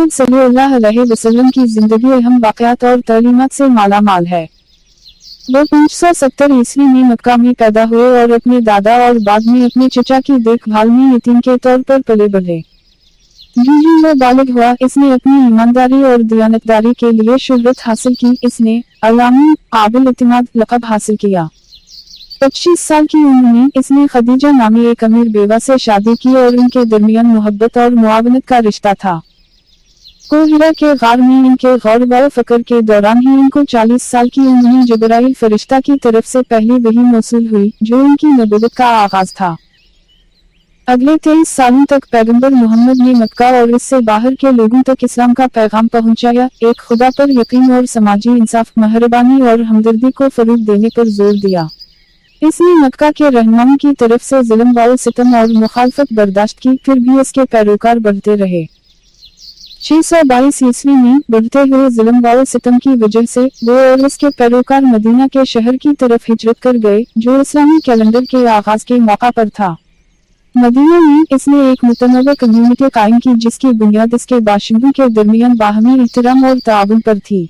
मोहम्मद सल्लल्लाहु अलैहि वसल्लम की जिंदगी अहम वाक़यात और तालीमात से माला माल है। वो 570 ईस्वी में मक्का में पैदा हुए और अपने दादा और बाद में अपने चचा की देखभाल में यतीम के तौर पर पले बढ़े। यूं वो बालिग हुआ, इसने अपनी ईमानदारी और दियानतदारी के लिए शोहरत हासिल की। इसने अल-अमीन काबिल इत्मीनान लक़ब हासिल किया। 25 साल की उम्र में इसने खदीजा नामी एक अमीर बेवा से शादी की और उनके दरमियान मोहब्बत और मुआवनत का रिश्ता था। हिरा के गार में इनके गौर व फकर के दौरान ही इनको 40 साल की उम्र में जिब्राइल फरिश्ता की तरफ से पहली वही मौसूल हुई, जो इनकी नबूवत का आगाज था। अगले 23 सालों तक पैगंबर मोहम्मद ने मक्का और इससे बाहर के लोगों तक इस्लाम का पैगाम पहुंचाया, एक खुदा पर यकीन और समाजी इंसाफ, मेहरबानी और हमदर्दी को फरोग देने पर जोर दिया। इसने मक्का के रहनुमाओं की तरफ से जुल्म व सितम और मुखालफत बर्दाश्त की, फिर भी इसके पैरोकार बढ़ते रहे। 622 ईस्वी में बढ़ते हुए जुल्म व सितम की वजह से वो और उसके पैरोकार मदीना के शहर की तरफ हिजरत कर गए, जो इस्लामी कैलेंडर के आगाज के मौका पर था। मदीना में इसने एक मुतनव्वि कम्युनिटी कायम की, जिसकी बुनियाद इसके बाशिंदों के दरमियान बाहमी एहतराम और ताउन पर थी।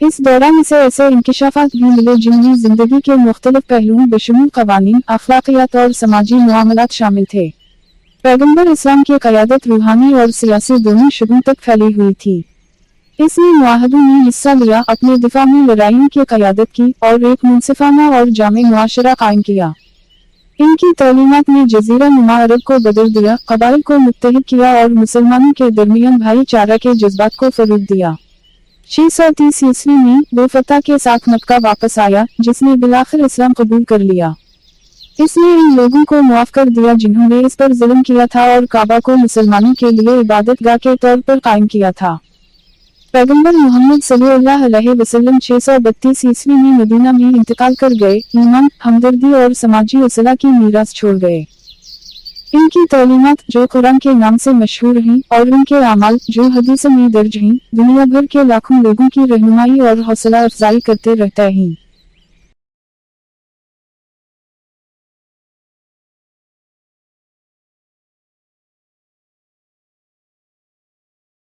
इस दौरान इसे ऐसे इंकिशाफात भी मिले जिनमें जिंदगी के मुख्तलिफ पहलुओं बशमूल क़वानीन, अखलाकियात और समाजी मुआमलात शामिल थे। पैगंबर इस्लाम की क़यादत रूहानी और सियासी दोनों शुबों तक फैली हुई थी। इसने मुआहदों में हिस्सा लिया, अपने दिफा में लड़ाइयों की क़यादत की और एक मुनसिफाना और जामे मुआशरा कायम किया। इनकी तालीमात ने जजीरा नुमा अरब को बदल दिया, कबाइल को मुत्तहिद किया और मुसलमानों के दरमियान भाईचारा के जज्बात को फरोग दिया। 630 ईस्वी में वो फतह के साथ मक्का वापस आया, जिसने बिलाखिर इस्लाम कबूल कर लिया। इसने इन लोगों को मुआफ कर दिया जिन्होंने इस पर जुल्म किया था और काबा को मुसलमानों के लिए इबादतगाह के तौर पर कायम किया था। पैगंबर मोहम्मद सल्लल्लाहु अलैहि वसल्लम 632 ईस्वी में मदीना में इंतकाल कर गए, ईमान, हमदर्दी और समाजी उसला की मीरास छोड़ गए। इनकी तालीमात, जो कुरान के नाम से मशहूर हैं, और उनके अमाल, जो हदीसों में दर्ज हैं, दुनिया भर के लाखों लोगों की रहनुमाई और हौसला अफजाई करते रहते हैं।